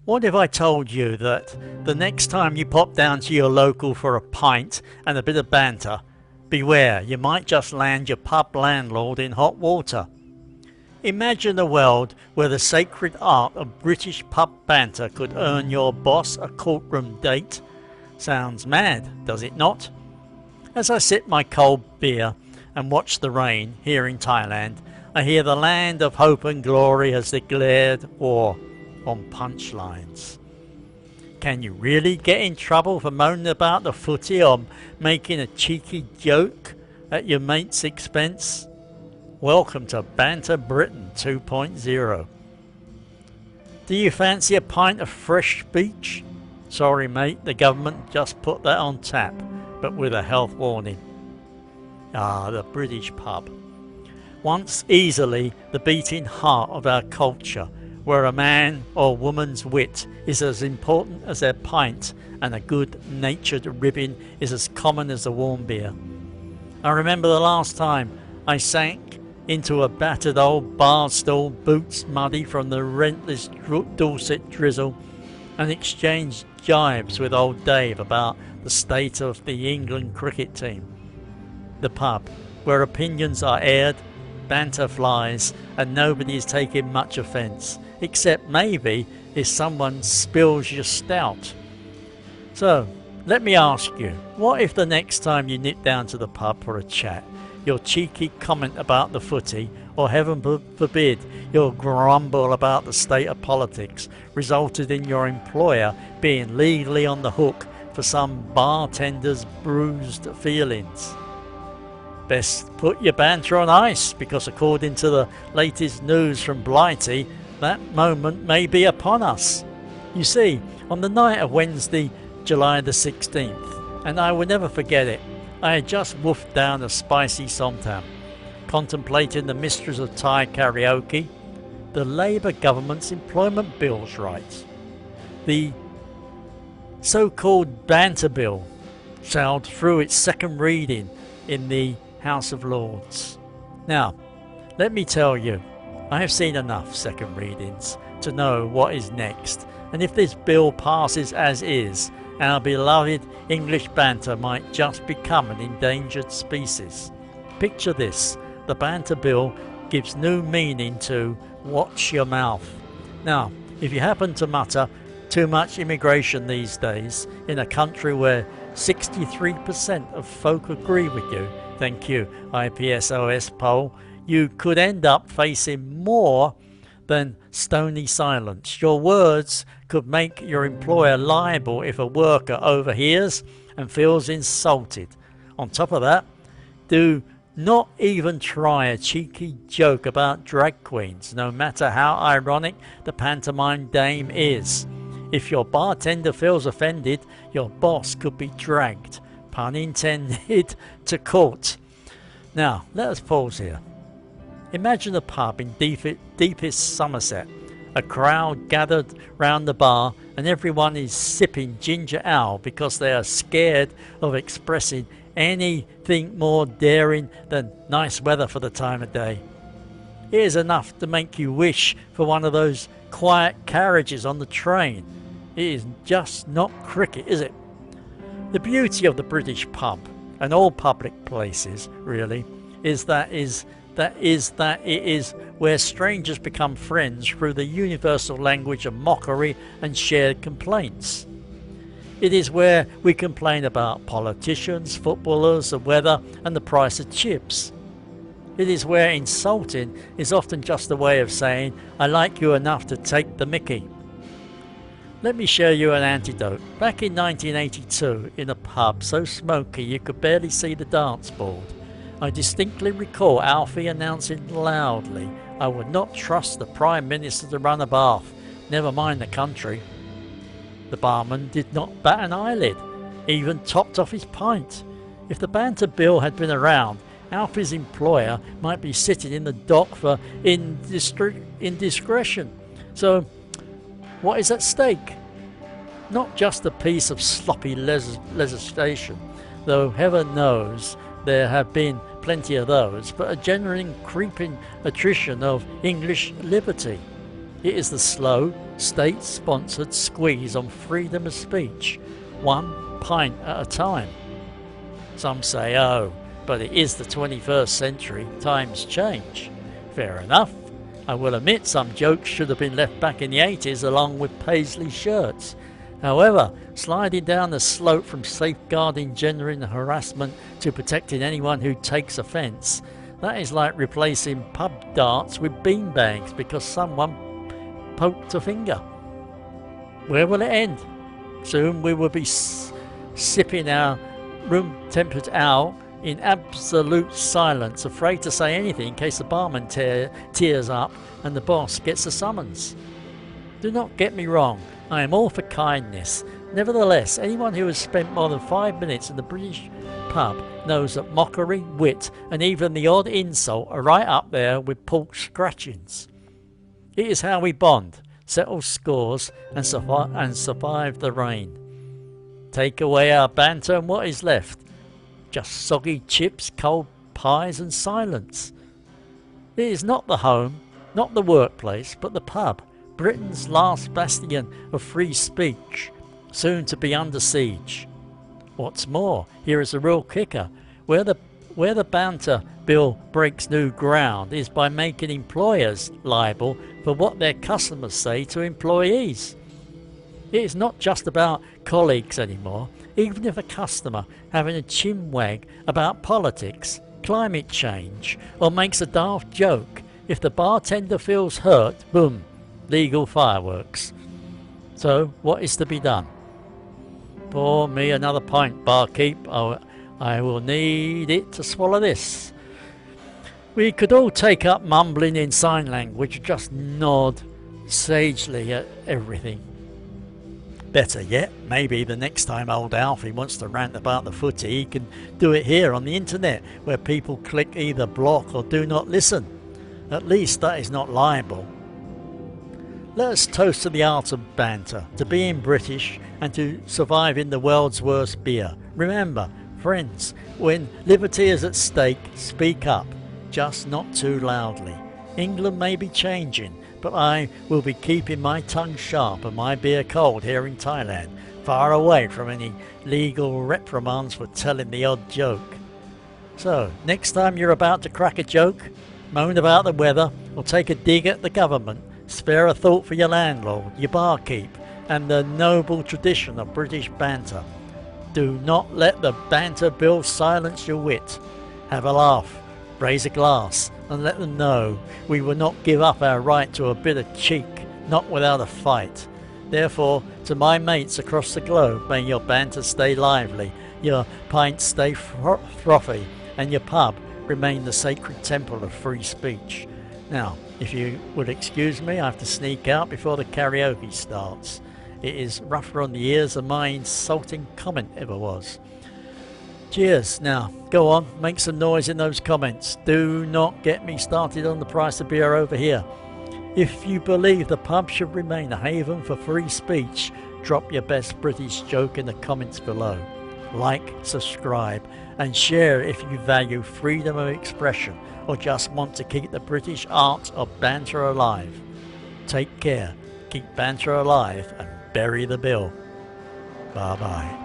What if I told you that the next time you pop down to your local for a pint and a bit of banter, beware, you might just land your pub landlord in hot water. Imagine a world where the sacred art of British pub banter could earn your boss a courtroom date. Sounds mad, does it not? As I sip my cold beer and watch the rain here in Thailand, I hear the land of hope and glory has declared war on punchlines. Can you really get in trouble for moaning about the footy or making a cheeky joke at your mate's expense? Welcome to Banter Britain 2.0. Do you fancy a pint of fresh speech? Sorry mate, the government just put that on tap, but with a health warning. Ah, the British pub. Once easily the beating heart of our culture, where a man or woman's wit is as important as their pint and a good-natured ribbing is as common as a warm beer. I remember the last time I sank into a battered old bar stool, boots muddy from the relentless Dorset drizzle, and exchanged jibes with old Dave about the state of the England cricket team. The pub, where opinions are aired, banter flies, and nobody is taking much offence, except maybe if someone spills your stout. So, let me ask you, what if the next time you nip down to the pub for a chat, your cheeky comment about the footy, or heaven forbid, your grumble about the state of politics, resulted in your employer being legally on the hook for some bartender's bruised feelings? Best put your banter on ice, because according to the latest news from Blighty, that moment may be upon us. You see, on the night of Wednesday, July the 16th, and I will never forget it, I had just woofed down a spicy somtam, contemplating the mysteries of Thai karaoke, the Labour government's employment bills rights, the so-called Banter Bill sailed through its second reading in the House of Lords. Now, let me tell you, I have seen enough second readings to know what is next, and if this bill passes as is, our beloved English banter might just become an endangered species. Picture this, the Banter Bill gives new meaning to watch your mouth. Now, if you happen to mutter too much immigration these days in a country where 63% of folk agree with you, thank you IPSOS poll, you could end up facing more than stony silence. Your words could make your employer liable if a worker overhears and feels insulted. On top of that, do not even try a cheeky joke about drag queens, no matter how ironic the pantomime dame is. If your bartender feels offended, your boss could be dragged, pun intended, to court. Now, let us pause here. Imagine a pub in deepest Somerset, a crowd gathered round the bar, and everyone is sipping ginger ale because they are scared of expressing anything more daring than nice weather for the time of day. It is enough to make you wish for one of those quiet carriages on the train. It is just not cricket, is it? The beauty of the British pub, and all public places really, is that it is where strangers become friends through the universal language of mockery and shared complaints. It is where we complain about politicians, footballers, the weather and the price of chips. It is where insulting is often just a way of saying, I like you enough to take the mickey. Let me show you an anecdote. Back in 1982, in a pub so smoky you could barely see the dance board, I distinctly recall Alfie announcing loudly, I would not trust the Prime Minister to run a bath, never mind the country. The barman did not bat an eyelid, even topped off his pint. If the Banter Bill had been around, Alfie's employer might be sitting in the dock for indiscretion. So, what is at stake? Not just a piece of sloppy legislation, though heaven knows there have been plenty of those, but a genuine creeping attrition of English liberty. It is the slow, state-sponsored squeeze on freedom of speech, one pint at a time. Some say, oh, but it is the 21st century, times change. Fair enough. I will admit some jokes should have been left back in the 80s along with paisley shirts. However, sliding down the slope from safeguarding gender harassment to protecting anyone who takes offence, that is like replacing pub darts with beanbags because someone poked a finger. Where will it end? Soon we will be sipping our room-tempered ale in absolute silence, afraid to say anything in case the barman tears up and the boss gets a summons. Do not get me wrong, I am all for kindness. Nevertheless, anyone who has spent more than 5 minutes in the British pub knows that mockery, wit and even the odd insult are right up there with pork scratchings. It is how we bond, settle scores and survive the rain. Take away our banter and what is left? Just soggy chips, cold pies and silence. It is not the home, not the workplace, but the pub, Britain's last bastion of free speech, soon to be under siege. What's more, here is a real kicker. Where the Banter Bill breaks new ground is by making employers liable for what their customers say to employees. It is not just about colleagues anymore. Even if a customer having a chinwag about politics, climate change, or makes a daft joke, if the bartender feels hurt, boom, legal fireworks. So what is to be done? Pour me another pint, barkeep. I will need it to swallow this. We could all take up mumbling in sign language, just nod sagely at everything. Better yet, maybe the next time old Alfie wants to rant about the footy, he can do it here on the internet, where people click either block or do not listen. At least that is not libel. Let us toast to the art of banter, to being British and to surviving the world's worst beer. Remember, friends, when liberty is at stake, speak up, just not too loudly. England may be changing, but I will be keeping my tongue sharp and my beer cold here in Thailand, far away from any legal reprimands for telling the odd joke. So, next time you're about to crack a joke, moan about the weather, or take a dig at the government, spare a thought for your landlord, your barkeep, and the noble tradition of British banter. Do not let the Banter Bill silence your wit. Have a laugh, raise a glass, and let them know we will not give up our right to a bit of cheek, not without a fight. Therefore, to my mates across the globe, may your banter stay lively, your pints stay frothy, and your pub remain the sacred temple of free speech. Now, if you would excuse me, I have to sneak out before the karaoke starts. It is rougher on the ears than my insulting comment ever was. Cheers. Now, go on, make some noise in those comments. Do not get me started on the price of beer over here. If you believe the pub should remain a haven for free speech, drop your best British joke in the comments below. Like, subscribe, and share if you value freedom of expression or just want to keep the British art of banter alive. Take care, keep banter alive, and bury the bill. Bye bye.